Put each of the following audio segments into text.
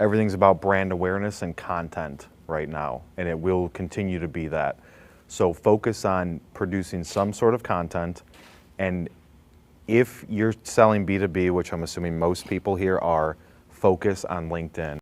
everything's about brand awareness and content right now, and it will continue to be that. So focus on producing some sort of content, and if you're selling B2B, which I'm assuming most people here are, focus on LinkedIn.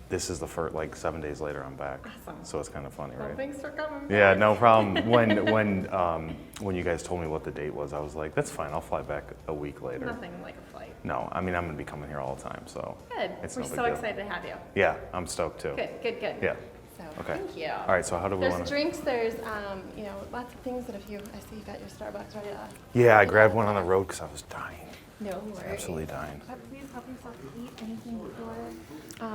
This is the first, like 7 days later, I'm back. Awesome. So it's kind of funny, right? Thanks for coming. Yeah, no problem. When you guys told me what the date was, I was like, that's fine. I'll fly back a week later. Nothing like a flight. No, I mean, I'm going to be coming here all the time, so. Good. It's We're no big so deal. excited to have you. Yeah, I'm stoked too. Good. Yeah. So, Okay. thank you. All right, so how do we There's want to? drinks, there's, lots of things that I see you got your Starbucks ready to. Yeah, I grabbed one on the road because I was dying. No worries. Absolutely dying. But please help yourself to eat anything before.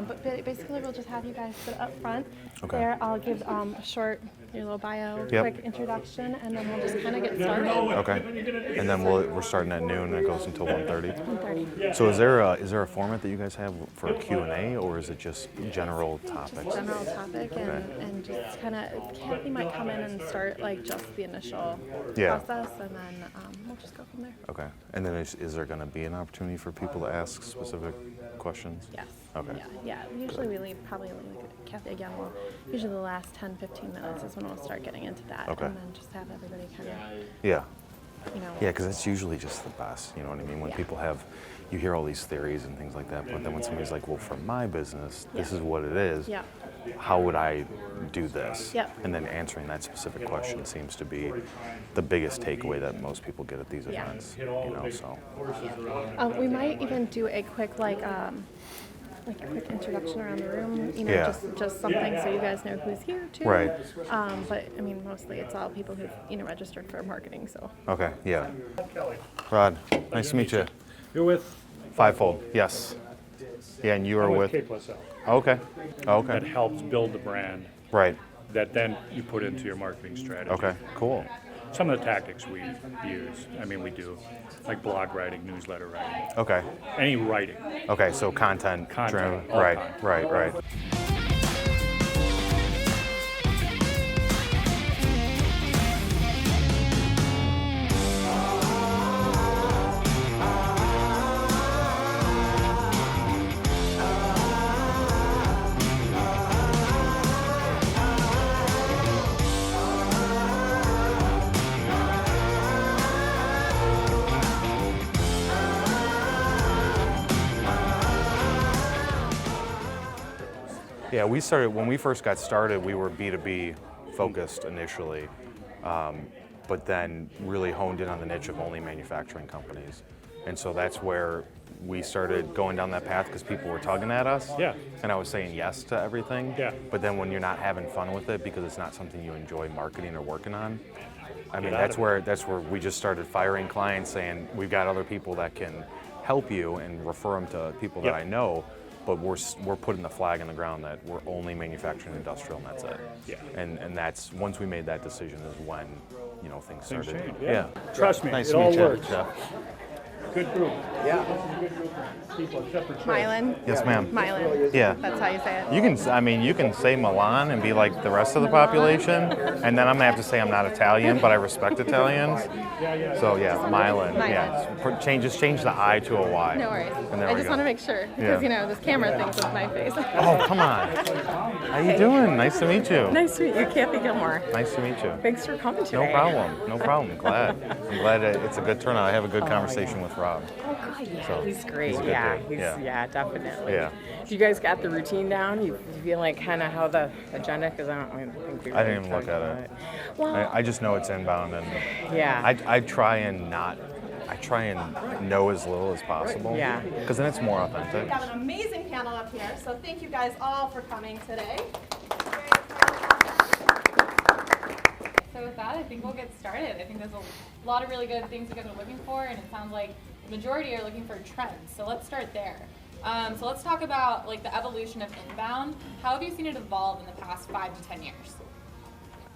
But basically, we'll just have you guys sit up front. Okay. There, I'll give a short, your little bio, Yep. quick introduction, and then we'll just kind of get started. Okay. And then we're starting at noon and it goes until 1:30. 1:30. So is there a format that you guys have for a Q&A, or is it just general topics? Just general topic, and just kind of, Kathy might come in and start like just the initial process, and then we'll just go from there. Okay. And then is there going to be an opportunity for people to ask specific questions? Yes. Okay. Yeah. Usually we leave probably like Kathy again. Well, usually the last 10-15 minutes is when we'll start getting into that, Okay. and then just have everybody kind of, Yeah. you know. Yeah, because that's usually just the best, you know what I mean? When people have, you hear all these theories and things like that, but then when somebody's like, well, for my business, this is what it is, Yeah. how would I do this? Yep. And then answering that specific question seems to be the biggest takeaway that most people get at these events, you know, so. We might even do a quick like a quick introduction around the room, you know, Yeah. just something so you guys know who's here too. Right. But I mean, mostly it's all people who've registered for marketing. So. Okay, yeah. Rod, nice to meet you. You're with Fivefold, yes. Yeah, and you are with? K plus L. Okay, That okay, helps build the brand right, that then you put into your marketing strategy. okay, cool. Some of the tactics we use, we do, like blog writing, newsletter writing, Okay, any writing. okay, so content. Content, driven- all right, content. right. Yeah, when we first got started, we were B2B focused initially, but then really honed in on the niche of only manufacturing companies. And so that's where we started going down that path because people were tugging at us. Yeah. And I was saying yes to everything. Yeah. But then when you're not having fun with it because it's not something you enjoy marketing or working on, I mean, that's where we just started firing clients saying, we've got other people that can help you and refer them to people that I know. But we're putting the flag in the ground that we're only manufacturing industrial, and that's it. Yeah. And that's, once we made that decision is when, things started. change, Yeah. Trust me, Nice it to all meet you, works. Jeff. Good group. Yeah. Good group of people, except for Trey. Milan. Yes, ma'am. Milan. Yeah. That's how you say it. You can say Milan and be like the rest of the population, and then I'm gonna have to say I'm not Italian, but I respect Italians. So yeah, Milan. Yeah, just change the I to a Y. No worries. And there I we just go. want to make sure because this camera thinks it's my face. Oh, come on. How you doing? Nice to meet you. Nice to meet you, Kathy Gilmore. Nice to meet you. Thanks for coming today. No problem. I'm glad. It's a good turnout. I have a good conversation with Rob. Oh, God, yeah, So, he's great. he's a good Yeah, dude. Yeah. definitely. Yeah. Do you guys got the routine down? You feel like kind of how the agenda? Because I don't think we I really didn't even look talked at about it. Well, I just know it's inbound, and yeah. I try and know as little as possible. Yeah. Because then it's more authentic. We have an amazing panel up here, so thank you guys all for coming today. So with that, I think we'll get started. I think there's a lot of really good things you guys are looking for, and it sounds like the majority are looking for trends. So let's start there. So let's talk about like the evolution of inbound. How have you seen it evolve in the past 5 to 10 years?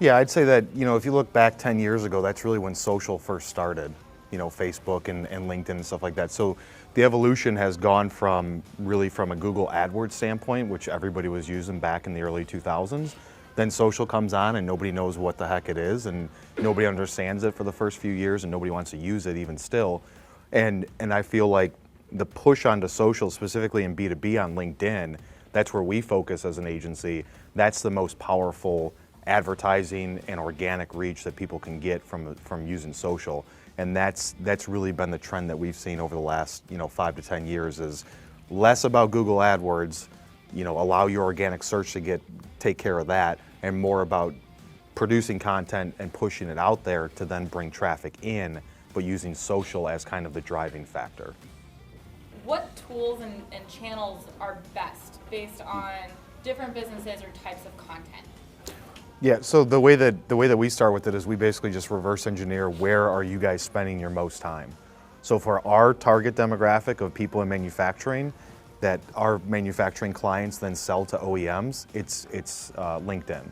Yeah, I'd say that, if you look back 10 years ago, that's really when social first started, Facebook and LinkedIn and stuff like that. So the evolution has gone from a Google AdWords standpoint, which everybody was using back in the early 2000s. Then social comes on and nobody knows what the heck it is, and nobody understands it for the first few years, and nobody wants to use it even still. And I feel like the push onto social, specifically in B2B on LinkedIn, that's where we focus as an agency. That's the most powerful advertising and organic reach that people can get from using social. And that's really been the trend that we've seen over the last 5 to 10 years, is less about Google AdWords, allow your organic search to take care of that, and more about producing content and pushing it out there to then bring traffic in, but using social as kind of the driving factor. What tools and channels are best based on different businesses or types of content? Yeah, so the way that we start with it is we basically just reverse engineer, where are you guys spending your most time? So for our target demographic of people in manufacturing, that our manufacturing clients then sell to OEMs, it's LinkedIn.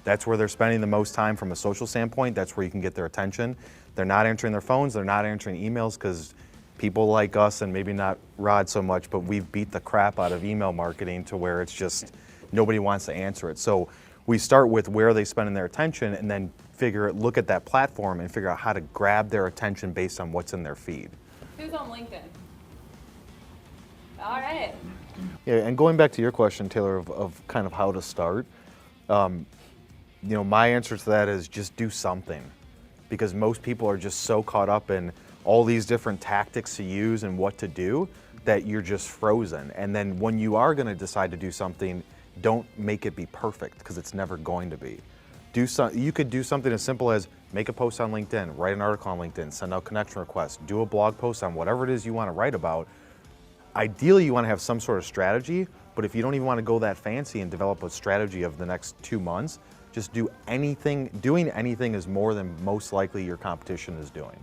That's where they're spending the most time from a social standpoint. That's where you can get their attention. They're not answering their phones, they're not answering emails, because people like us, and maybe not Rod so much, but we've beat the crap out of email marketing to where it's just nobody wants to answer it. So we start with where are they spending their attention, and then look at that platform and figure out how to grab their attention based on what's in their feed. Who's on LinkedIn? All right. Yeah, and going back to your question, Taylor, of kind of how to start, my answer to that is just do something, because most people are just so caught up in all these different tactics to use and what to do that you're just frozen. And then when you are going to decide to do something, don't make it be perfect, because it's never going to be. You could do something as simple as make a post on LinkedIn, write an article on LinkedIn, send out connection requests, do a blog post on whatever it is you want to write about. Ideally, you want to have some sort of strategy, but if you don't even want to go that fancy and develop a strategy of the next 2 months, just do anything. Doing anything is more than most likely your competition is doing.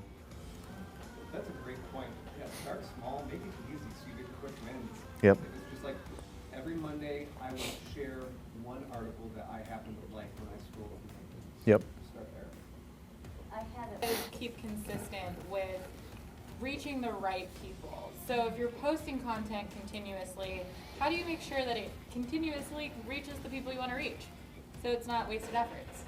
That's a great point. Yeah, start small, make it easy so you get quick wins. Yep. It's just like every Monday I will share one article that I happen to like when I scroll. Yep. Start there. Keep consistent with reaching the right people. So if you're posting content continuously, how do you make sure that it continuously reaches the people you want to reach, so it's not wasted efforts?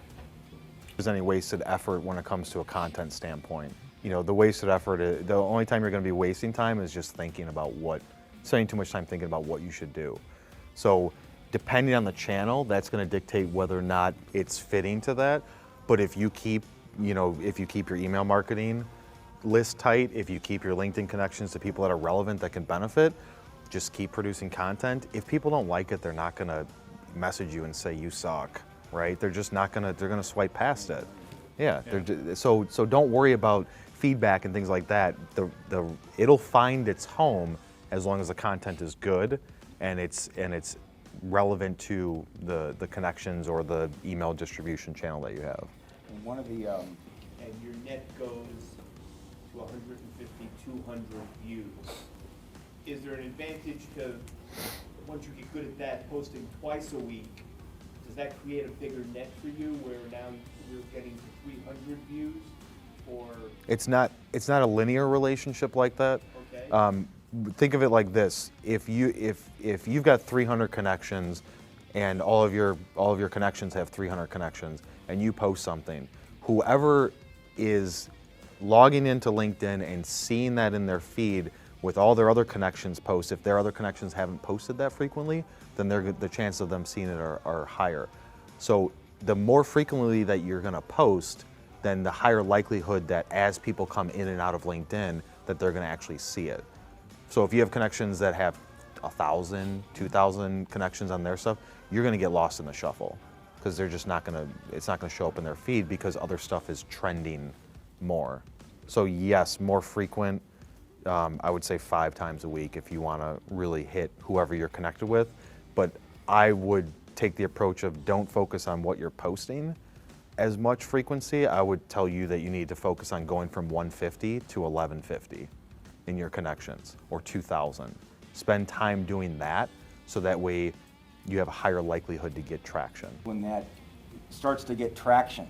There's any wasted effort when it comes to a content standpoint. The wasted effort, the only time you're going to be wasting time is just spending too much time thinking about what you should do. So depending on the channel, that's going to dictate whether or not it's fitting to that. But if you keep your email marketing list tight, if you keep your LinkedIn connections to people that are relevant that can benefit, just keep producing content. If people don't like it, they're not going to message you and say you suck, right? They're just not going to, they're going to swipe past it. Yeah. So don't worry about feedback and things like that. It'll find its home as long as the content is good and it's relevant to the connections or the email distribution channel that you have. And one of the and your net goes to 150, 200 views. Is there an advantage to, once you get good at that, posting twice a week? Does that create a bigger net for you, where now you're getting to 300 views, or? It's not a linear relationship like that. Okay. Think of it like this: if you've got 300 connections, and all of your connections have 300 connections, and you post something, whoever is logging into LinkedIn and seeing that in their feed with all their other connections post, if their other connections haven't posted that frequently, then the chance of them seeing it are higher. So the more frequently that you're going to post, then the higher likelihood that as people come in and out of LinkedIn, that they're going to actually see it. So if you have connections that have 1,000, 2,000 connections on their stuff, you're going to get lost in the shuffle because they're just not going to, it's not going to show up in their feed because other stuff is trending more. So yes, more frequent, I would say 5 times a week if you want to really hit whoever you're connected with. But I would take the approach of don't focus on what you're posting as much frequency. I would tell you that you need to focus on going from 150 to 1150 in your connections, or 2,000. Spend time doing that so that way you have a higher likelihood to get traction. When that starts to get traction,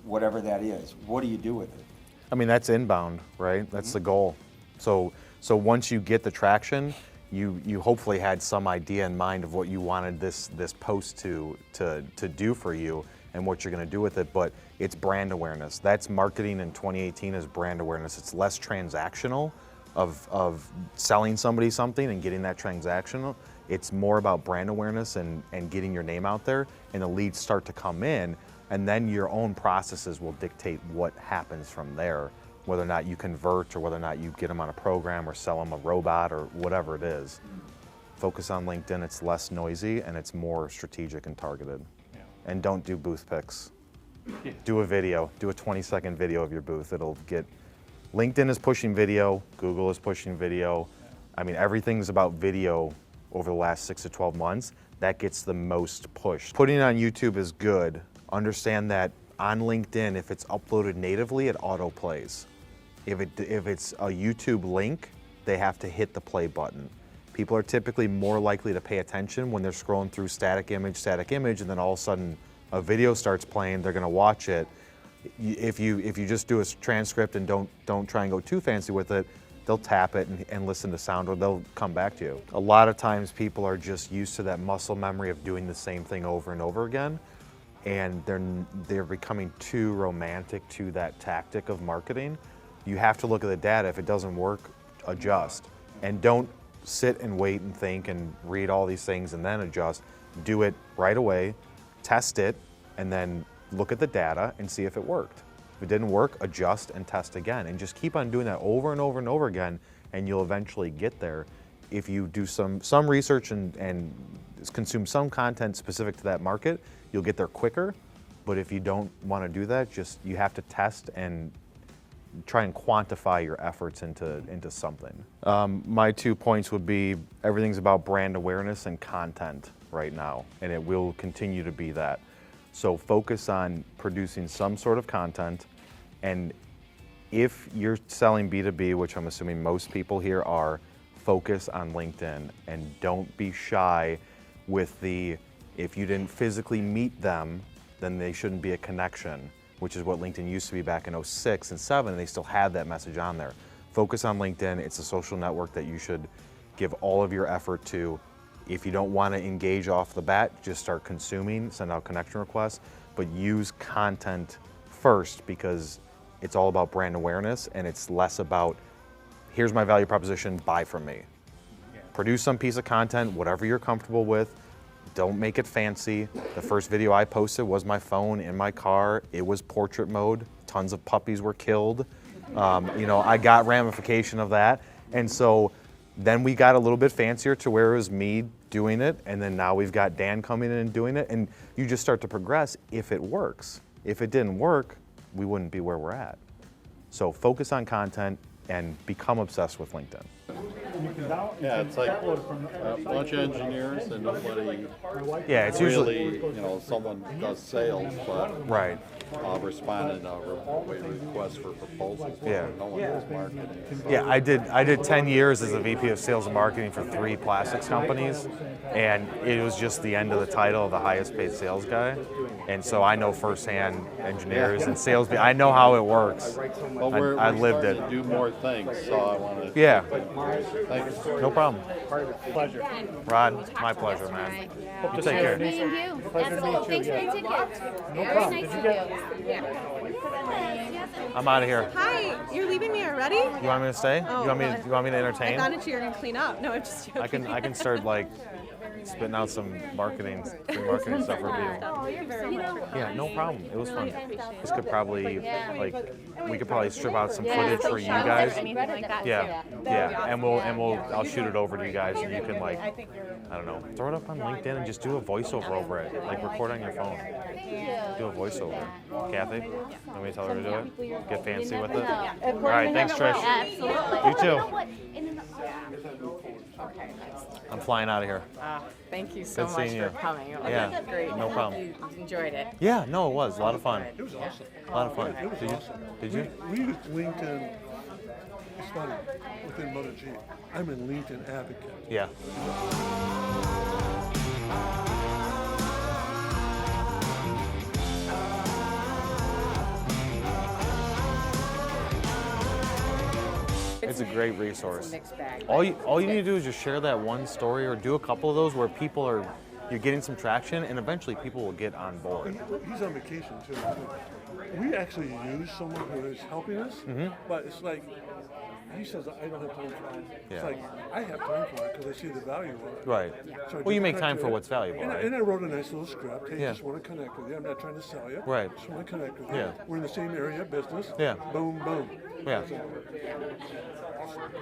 whatever that is, what do you do with it? I mean, that's inbound, right? That's the goal. So once you get the traction, you hopefully had some idea in mind of what you wanted this post to do for you and what you're going to do with it, but it's brand awareness. That's marketing in 2018 is brand awareness. It's less transactional of selling somebody something and getting that transactional. It's more about brand awareness and getting your name out there, and the leads start to come in, and then your own processes will dictate what happens from there, whether or not you convert or whether or not you get them on a program or sell them a robot or whatever it is. Focus on LinkedIn. It's less noisy and it's more strategic and targeted. Yeah. And don't do booth pics. Do a video. Do a 20-second video of your booth. It'll get... LinkedIn is pushing video. Google is pushing video. I mean, everything's about video over the last 6 to 12 months. That gets the most push. Putting it on YouTube is good. Understand that on LinkedIn, if it's uploaded natively, it auto plays. If it's a YouTube link, they have to hit the play button. People are typically more likely to pay attention when they're scrolling through static image, and then all of a sudden a video starts playing, they're gonna watch it. If you just do a transcript and don't try and go too fancy with it, they'll tap it and listen to sound, or they'll come back to you. A lot of times people are just used to that muscle memory of doing the same thing over and over again, and they're becoming too romantic to that tactic of marketing. You have to look at the data. If it doesn't work, adjust. And don't sit and wait and think and read all these things and then adjust. Do it right away, test it, and then look at the data and see if it worked. If it didn't work, adjust and test again. And just keep on doing that over and over and over again, and you'll eventually get there. If you do some research and consume some content specific to that market, you'll get there quicker. But if you don't want to do that, you have to test and try and quantify your efforts into something. My 2 points would be everything's about brand awareness and content right now, and it will continue to be that. So focus on producing some sort of content, and if you're selling B2B, which I'm assuming most people here are, focus on LinkedIn and don't be shy with if you didn't physically meet them, then they shouldn't be a connection, which is what LinkedIn used to be back in 06 and 07, and they still had that message on there. Focus on LinkedIn. It's a social network that you should give all of your effort to. If you don't want to engage off the bat, just start consuming, send out connection requests, but use content first because it's all about brand awareness and it's less about, here's my value proposition, buy from me. Yeah. Produce some piece of content, whatever you're comfortable with. Don't make it fancy. The first video I posted was my phone in my car. It was portrait mode. Tons of puppies were killed. I got ramification of that. And so then we got a little bit fancier to where it was me doing it, and then now we've got Dan coming in and doing it, and you just start to progress if it works. If it didn't work, we wouldn't be where we're at. So focus on content and become obsessed with LinkedIn. Yeah, it's like a bunch of engineers and nobody. Yeah, it's really, usually someone does sales, but right. Responded to requests for proposals. Yeah. No one does marketing. So. Yeah, I did 10 years as a VP of Sales and Marketing for 3 plastics companies, and it was just the end of the title of the highest paid sales guy. And so I know firsthand engineers and sales. I know how it works. Well, I lived it. To do more things, so I want to. Yeah. Thanks. No problem. Pleasure. Rod, my pleasure, man. You take care. Thank you. Absolutely. Thanks for the ticket. No Very problem. nice Did of you you. Yeah. I'm out of here. Hi, you're leaving me already? You want me to stay? Oh, you want me to I entertain? thought you were gonna clean up. No, I'm just joking. I can start like spitting out some free marketing stuff for people. Oh, you're very welcome. Yeah, no problem. It was fun. This could probably, we could probably strip out some Yeah, footage for you guys. Anything like that. Yeah, yeah, and I'll shoot it over to you guys, and you can like, I don't know, throw it up on LinkedIn and just do a voiceover over it, like record on your phone. Do a voiceover. Kathy, want me to tell her to do it? Get fancy with it. All right, thanks, Trish. Absolutely. You too. You know what? I'm flying out of here. Thank you so Good much seeing for you. coming. It was Yeah, great. no problem. You enjoyed it. Yeah, no, it was a lot of fun. It was awesome. A lot of fun. It was Did you? awesome. Did you? We use LinkedIn. It's funny. Within Moto G, I'm a LinkedIn advocate. Yeah. It's a great resource. Mixed bag. All you need to do is just share that one story or do a couple of those where you're getting some traction, and eventually people will get on board. And he's on vacation too. We actually use someone who is helping us, but it's like he says, I don't have time for it. Yeah. It's like I have time for it because I see the value of it. Right. So I Well, you just make connect time to for it. what's valuable, And, right? and I wrote a nice little script. Hey, Yeah. just want to connect with you. I'm not trying to sell you. Right. Just want to connect with Yeah. you. We're in the same area of business. Yeah. Boom, boom. Yeah.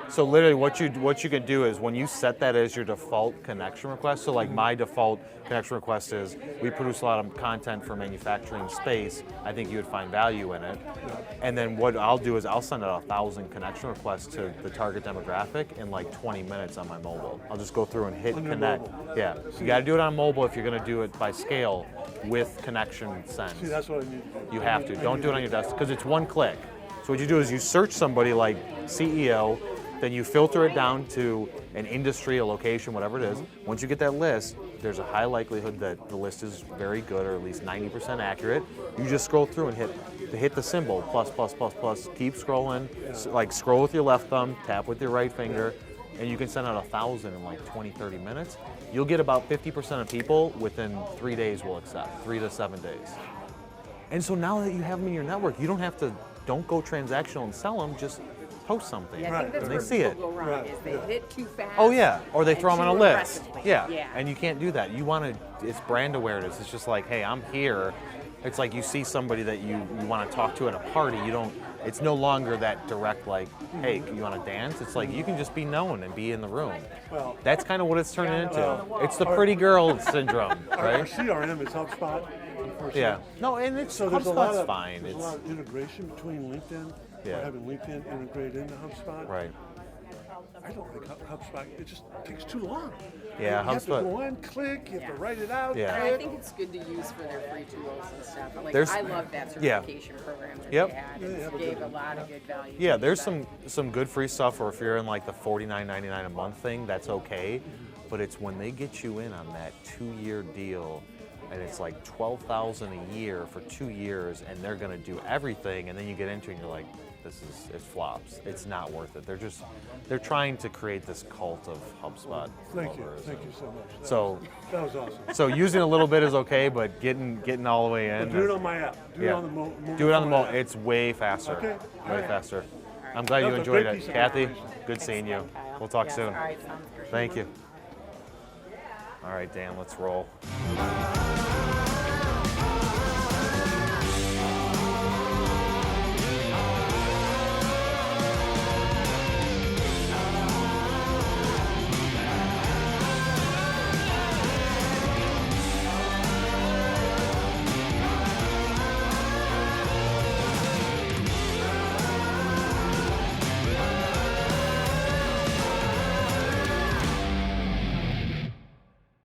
So literally what you can do is when you set that as your default connection request, so like my default connection request is we produce a lot of content for manufacturing space, I think you would find value in it. And then what I'll do is I'll send out 1,000 connection requests to the target demographic in like 20 minutes on my mobile. I'll just go through and hit On your connect. mobile. Yeah, you got to do it on mobile if you're going to do it by scale with connection sends. See, that's what I need to do. You have to. Don't do it on your desktop because it's one click. So what you do is you search somebody like CEO, then you filter it down to an industry, a location, whatever it is. Once you get that list, there's a high likelihood that the list is very good or at least 90% accurate. You just scroll through and hit the symbol, plus, plus, plus, plus. Keep scrolling, like scroll with your left thumb, tap with your right finger, and you can send out 1,000 in like 20, 30 minutes. You'll get about 50% of people within 3 days will accept, 3 to 7 days. And so now that you have them in your network, you don't go transactional and sell them, just post something. Yeah, I think that's and where they see it. people go wrong is they hit too fast. Oh yeah, or they and throw them on a too list. aggressively. Yeah, and you can't do that. You want to, it's brand awareness. It's just like, hey, I'm here. It's like you see somebody that you want to talk to at a party. It's no longer that direct like, hey, you want to dance? It's like you can just be known and be in the room. Well, that's kind of what it's turning into. It's the pretty girl syndrome, Our right? CRM is HubSpot. Yeah. No, and it's So there's HubSpot's fine. There's a It's lot of integration between LinkedIn. Yeah. Or having LinkedIn integrated into HubSpot. right. I don't like HubSpot. It just takes too long. Yeah, you have to HubSpot- go in, click, you have to write it out. Yeah. And I click. think it's good to use for their free tools and stuff. Like There's- I love that yeah. certification program that Yep. they had. Yeah, they have It a gave good a lot of good value. Yeah, to there's them. some good free stuff, or if you're in like the $49.99 a month thing, that's okay. But it's when they get you in on that 2-year deal, and it's like $12,000 a year for 2 years, and they're gonna do everything, and then you get into it and you're like, it flops. It's not worth it. They're trying to create this cult of HubSpot. Thank you. lovers. Thank you so much. So, That was awesome. so using a little bit is okay, but getting all the way in. But do it on my app. Do it on the mobile. Do it on the phone mobile. app. It's way faster. Okay. Way faster. I'm glad That you was a enjoyed great it. piece of Kathy, information. good seeing you. Kyle. We'll talk Yes, soon. All right, sounds great. Thank you. All right, Dan, let's roll.